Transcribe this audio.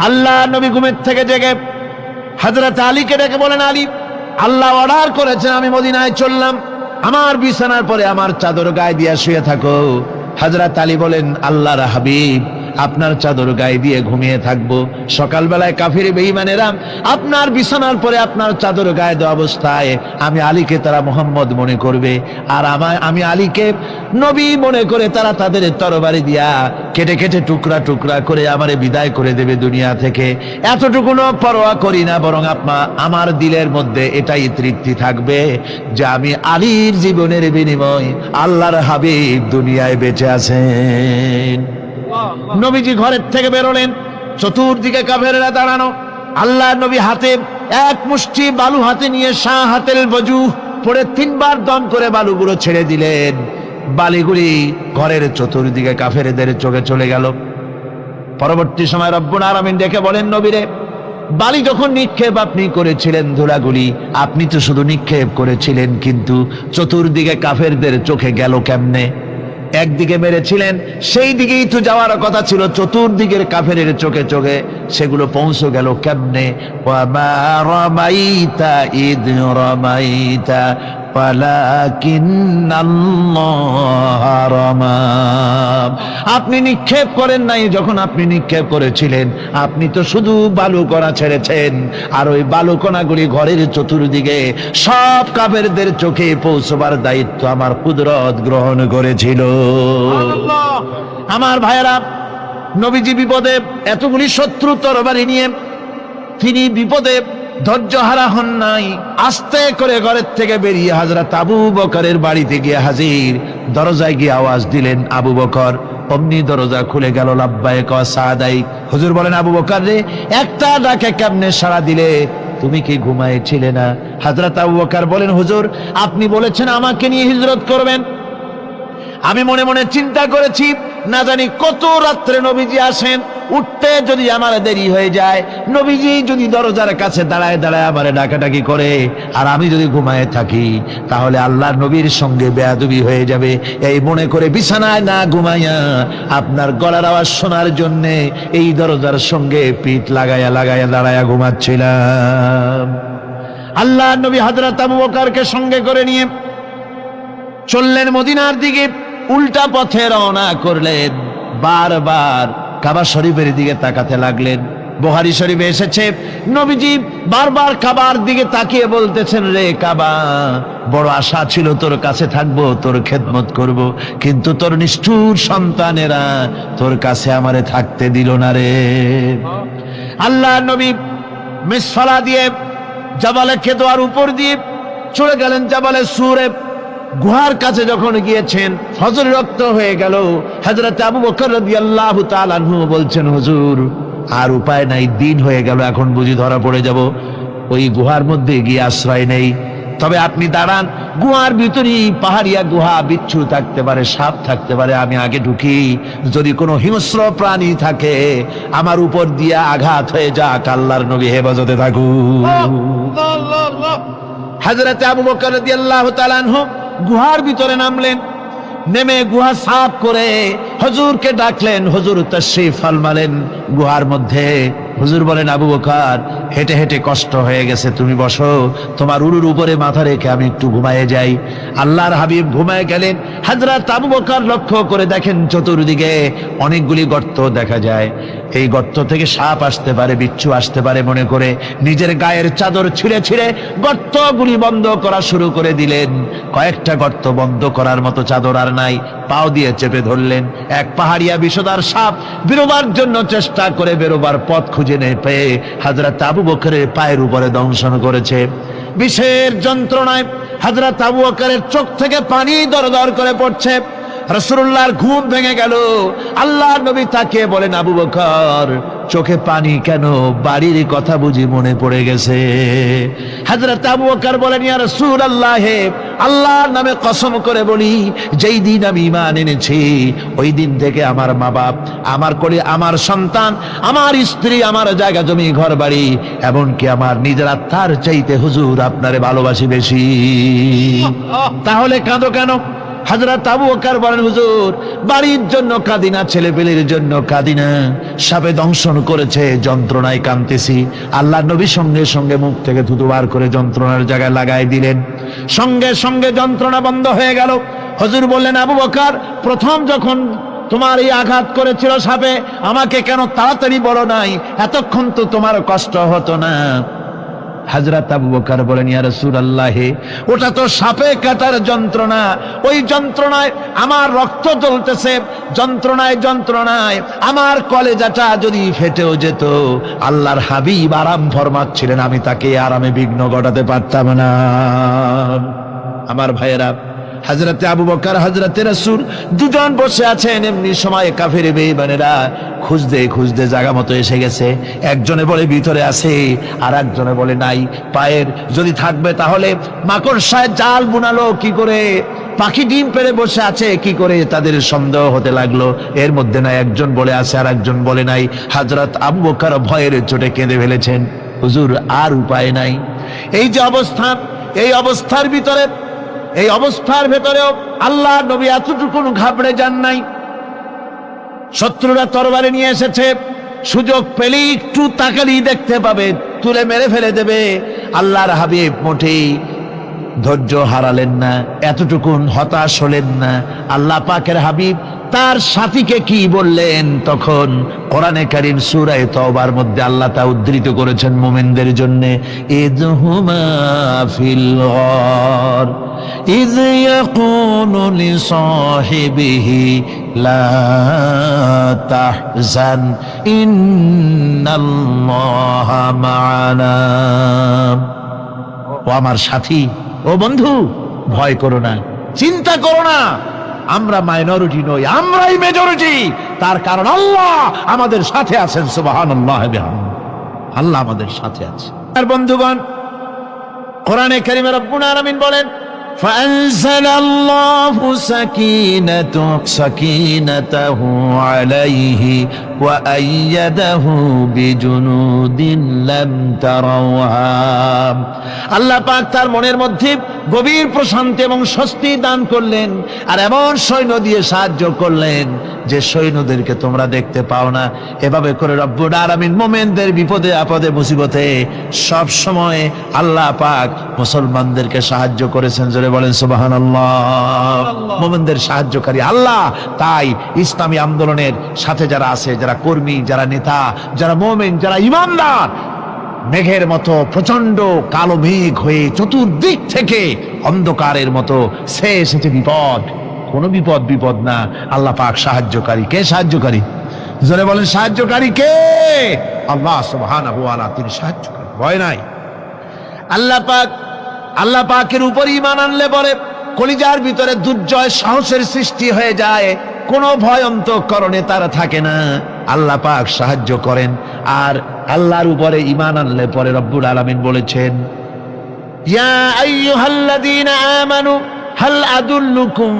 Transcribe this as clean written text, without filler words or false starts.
আল্লাহ নবী ঘুমের থেকে জেগে হযরত আলীকে ডেকে বলেন, আলী, আল্লাহ অর্ডার করেছেন আমি মদিনায় চললাম, আমার বিছানার পরে আমার চাদর গায়ে দিয়ে শুয়ে থাকো। হযরত আলী বলেন, আল্লাহর হাবিব, আপনার চাদর গায়ে দিয়ে ঘুমিয়ে থাকবো, সকালবেলায় কাফির বেঈমানেরা আপনার বিছানার পরে আপনার চাদর গায়ে দেওয়া অবস্থায় আমি আলীকে তারা মুহাম্মদ মনে করবে, আর আমি আলীকে নবী মনে করে তারা তাদের তরবারি দিয়া কেটে কেটে টুকরা টুকরা করে আমারে বিদায় করে দেবে দুনিয়া থেকে। এতটুকুনো পরোয়া করি না, বরং আমার দিলের মধ্যে এটাই তৃপ্তি থাকবে যে আমি আলীর জীবনের বিনিময় আল্লাহর হাবিব দুনিয়ায় বেঁচে আছেন। নবীজি ঘরের থেকে বেরোলেন, চতুর্দিকে কাফেররা দাঁড়ানো। আল্লাহ নবী হাতে এক মুষ্টি বালু হাতে নিয়ে শাহ হাতেল বজু পড়ে 3 বার দম করে বালুগুলো ছেড়ে দিলেন। বালিগুলি ঘরের চতুর্দিকে কাফেরদের চোখে চলে গেল। পরবর্তী সময় রব্বুল আলামিন ডেকে বলেন, নবীরে, বালি যখন নিক্ষেপ আপনি করেছিলেন ধুলাগুলি, আপনি তো শুধু নিক্ষেপ করেছিলেন, কিন্তু চতুর্দিকে কাফেরদের চোখে গেল কেমনে? একদিকে মেরেছিলেন, সেই দিকেই তো যাওয়ার কথা ছিল, চতুর্দিকের কাফেরের চোখে চোখে সেগুলো পৌঁছে গেল কেমনে? ওয়ামা রামাইতা ইদ রামাইতা ওয়ালাকিন্নাল্লাহ রামা। আপনি নিক্ষেপ করেন নাই, যখন আপনি নিক্ষেপ করেছিলেন আপনি তো শুধু বালুকণা ছেড়েছেন, আর ওই বালুকণাগুলি ঘরের চতুর্দিকে সব কাফেরদের চোখে পৌঁছবার দায়িত্ব আমার কুদরত গ্রহণ করেছিল। আমার ভাইয়েরা, নবীজি বিপদে, এতগুলি শত্রু তরবারি নিয়ে তিনি বিপদে ধৈর্য হারা হন নাই। আস্তে করে ঘরের থেকে বেরিয়ে হযরত আবু বকরের বাড়িতে গিয়ে হাজির। দরজায় গিয়ে আওয়াজ দিলেন, আবু বকর। অমনি দরজা খুলে গেল, লাব্বাইক ওয়া সাদাইক। হুজুর বলেন, আবু বকর রে, একটা ডাকে কেমনে সাড়া দিলে? তুমি কি ঘুমাইছিলে না? হযরত আবু বকর বলেন, হুজুর, আপনি বলেছেন আমাকে নিয়ে হিজরত করবেন, আমি মনে মনে চিন্তা করেছি, না জানি কত রাত্রে নবীজি আসেন, উঠতে যদি আমার দেরি হয়ে যায়, নবীজি যদি দরজার কাছে দাঁড়ায় দাঁড়ায় আমারে ডাকাডাকি করে, আর আমি যদি ঘুমায় থাকি, তাহলে আল্লাহর নবীর সঙ্গে বেয়াদবি হয়ে যাবে। এই মনে করে বিছানায় না ঘুমাইয়া আপনার গলার আওয়াজ শোনার জন্যে এই দরজার সঙ্গে পিঠ লাগাইয়া লাগাইয়া দাঁড়াইয়া ঘুমাচ্ছিলাম। আল্লাহর নবী হযরত আবু বকরকে সঙ্গে করে নিয়ে চললেন মদিনার দিকে। উল্টা পথে রওনা করলেন। বারবার কাবা শরীফের দিকে তাকাতে লাগলেন। বুখারী শরীফে এসেছে, নবীজি বারবার কাবার দিকে তাকিয়ে বলতেছেন, রে কাবা, বড় আশা ছিল তোর কাছে থাকবো, তোর খেদমত করব, কিন্তু তোর নিষ্ঠুর সন্তানেরা তোর কাছে আমারে থাকতে দিল না রে। আল্লাহ নবী মিসফালা দিয়ে জাবালে কেদোয়ার উপর দিয়ে চলে গেলেন জাবালে সুরে। গুহার কাছে যখন গিয়েছেন, ফজর রক্ত হয়ে গেল। হযরত আবু বকর রাদিয়াল্লাহু তাআলা আনহু বলছেন, হুজুর, আর উপায় নাই, দিন হয়ে গেল, এখন বুঝি ধরা পড়ে যাব, ওই গুহার মধ্যে গিয়ে আশ্রয় নেই। তবে আপনি দাঁড়ান, গুহার ভিতরেই পাহাড়িয়া গুহা, বিচ্ছু থাকতে পারে, সাপ থাকতে পারে, আমি আগে ঢুকি, যদি কোনো হিংস্র প্রাণী থাকে আমার উপর দিয়ে আঘাত হয়ে যাক, আল্লাহর নবী হেফাজতে থাকুন। হযরত আবু বকর রাদিয়াল্লাহু তাআলা আনহু গুহার ভিতরে নামলেন। নেমে গুহা সাফ করে হুজুরকে ডাকলেন। হুজুর তাশরীফ ফরমালেন গুহার মধ্যে। হুজুর বলেন, আবু বকর, হেঁটে হেঁটে কষ্ট হয়ে গেছে, তুমি বসো, তোমার উরুর উপরে মাথা রেখে আমি একটু ঘুমায়ে যাই। আল্লাহর হাবিব ঘুমায়ে গেলেন। হযরত আবু বকর লক্ষ্য করে দেখেন চতুর্দিকে অনেকগুলি গর্ত দেখা যায়। এই গর্ত থেকে সাপ আসতে পারে, বিচ্ছু আসতে পারে মনে করে নিজের গায়ের চাদর ছিঁড়ে ছিঁড়ে গর্তগুলি বন্ধ করা শুরু করে দিলেন। কয়েকটা গর্ত বন্ধ করার মতো চাদর আর নাই, পাও দিয়ে চেপে ধরলেন। এক পাহাড়িয়া বিষধর সাপ বেরোবার জন্য চেষ্টা করে বেরোবার পথ খুঁজে নেই পেয়ে হযরত আবু বকরের পায়ের উপরে দংশন করেছে। বিষের যন্ত্রণায় হযরত আবু বকরের চোখ থেকে পানি দরদর করে পড়ছে। রাসূলুল্লাহর ঘুম ভেঙে গেল। আল্লাহর নবী তাকে বলেন, আবু বকর, চোখে পানি কেন? বাড়ির কথা বুঝি মনে পড়ে গেছে? হযরত আবু বকর বলেন, ইয়া রাসূলুল্লাহ, আল্লাহর নামে কসম করে বলি, যেই দিন আমি ঈমান এনেছি ওই দিন থেকে আমার মা বাপ, আমার কোলে আমার সন্তান, আমার স্ত্রী, আমার জায়গা জমি ঘর বাড়ি, এমনকি আমার নিজের আত্মার চাইতে হুজুর আপনারে ভালোবাসি বেশি। তাহলে কাঁদো কেন? হযরত আবু বকর বলেন, হুজুর বাড়ির জন্য কাঁদি না, ছেলেপেলের জন্য কাঁদি না, সাপে দংশন করেছে, যন্ত্রণায় কাঁদতেছি। আল্লাহ নবী সঙ্গে সঙ্গে মুখ থেকে থুতু বার করে যন্ত্রণার জায়গায় লাগাই দিলেন, সঙ্গে সঙ্গে যন্ত্রণা বন্ধ হয়ে গেল। হুজুর বললেন, আবু বকর, প্রথম যখন তোমার এই আঘাত করেছিল সাপে, আমাকে কেন তাড়াতাড়ি বলো নাই? এতক্ষণ তো তোমার কষ্ট হতো না। হযরত আবু বকর বলেন, ইয়া রাসূলুল্লাহ, ওটা তো সাপে কাটার যন্ত্রণা, ওই যন্ত্রণায় আমার রক্ত জ্বলতেছে, যন্ত্রণায় আমার কলেজাটা যদি ফেটেও যেত। আল্লাহর হাবিব আরাম ফরমাচ্ছিলেন, আমি তাকে আরামে বিঘ্ন ঘটাতে পারতাম না। আমার ভাইয়েরা, হযরতে আবু বকর, হযরতে রাসূল দুজন বসে আছেন। এমনি সময় কাফের বেঈমানেরা খুঁজতে খুঁজতে জায়গা মতো এসে গেছে। একজনে বলে ভিতরে আছে, আর একজনে বলে নাই। পায়ের যদি থাকবে তাহলে মাকড়সায় জাল বুনালো কি করে, পাখি ডিম পেড়ে বসে আছে কি করে, তাদের সন্দেহ হতে লাগলো। এর মধ্যে না একজন বলে আছে আর একজন বলে নাই। হযরত আবু বকর ভয়ের চোটে কেঁদে ফেলেছেন, হুজুর আর উপায় নাই। এই যে অবস্থা, এই অবস্থার ভেতরেও আল্লাহ নবী এতটুকু ঘাবড়ে যান নাই। শত্রুরা তরবারি নিয়ে এসেছে, সুযোগ পেলেই একটু তাকালেই দেখতে পাবে, তুলে মেরে ফেলে দেবে। আল্লাহর হাবিব মোটেই ধৈর্য হারালেন না, এতটুকুন হতাশ হলেন না। আল্লাহ পাকের হাবিব তার সাথীকে কি বললেন? তখন কোরআনে কারীম সূরা তাওবার মধ্যে আল্লাহ তা উদ্ধৃত করেছেন মুমিনদের জন্য, ইযহুমা ফিল গার ইয ইয়াকুলু লিসাহিবিহি লা তাহজান ইন্নাল্লাহা মা'ানা। ও আমার সাথী, ও বন্ধু, ভয় করো না, চিন্তা করো না, আমরা মাইনরিটি নই, আমরাই মেজরিটি। তার কারণ আল্লাহ আমাদের সাথে আছেন। সুবহানাল্লাহ, আল্লাহ আমাদের সাথে আছে। আর বন্ধুগণ, কোরআনে কারীমে রব্বুল আলামিন বলেন, فأنزل الله سكينته عليه وأيده بجنود لم تروها। আল্লাহ পাক তার মনের মধ্যে গভীর প্রশান্তি এবং স্বস্তি দান করলেন, আর এমন সৈন্য দিয়ে সাহায্য করলেন যে সৈন্যদেরকে তোমরা দেখতে পাও না। এভাবে করে রব্বুল আলামিন মুমিনদের বিপদে আপদে মুসিবতে সব সময় আল্লাহ পাক মুসলমানদেরকে সাহায্য করেছেন। জোরে বলেন সুবহানাল্লাহ। মুমিনদের সাহায্যকারী আল্লাহ। তাই ইসলামী আন্দোলনের সাথে যারা আছে, যারা কর্মী, যারা নেতা, যারা মুমিন, যারা ঈমানদার, মেঘের মতো প্রচন্ড কালো মেঘ হয়ে চতুর্দিক থেকে অন্ধকারের মতো সে এসেছে বিপদ, কোনো বিপদ না। আল্লাহ পাক সাহায্যকারী। কে সাহায্যকারী? জোরে বলেন, সাহায্যকারী কে? আল্লাহ সুবহানাহু ওয়া তাআলা, তিনি সাহায্যকারী, ভয় নাই। আল্লাহ পাকের উপর ঈমান আনলে পরে কলিজার ভিতরে দুর্জয় সাহসের সৃষ্টি হয়ে যায়, কোনো ভয় অন্তঃকরণে তার থাকে না। আল্লাহ পাক সাহায্য করেন। আর আল্লাহর উপরে ঈমান আনলে পরে রব্বুল আলামিন বলেছেন, ইয়া আইয়ুহাল্লাযীনা আমানু হাল আদুল্লুকুম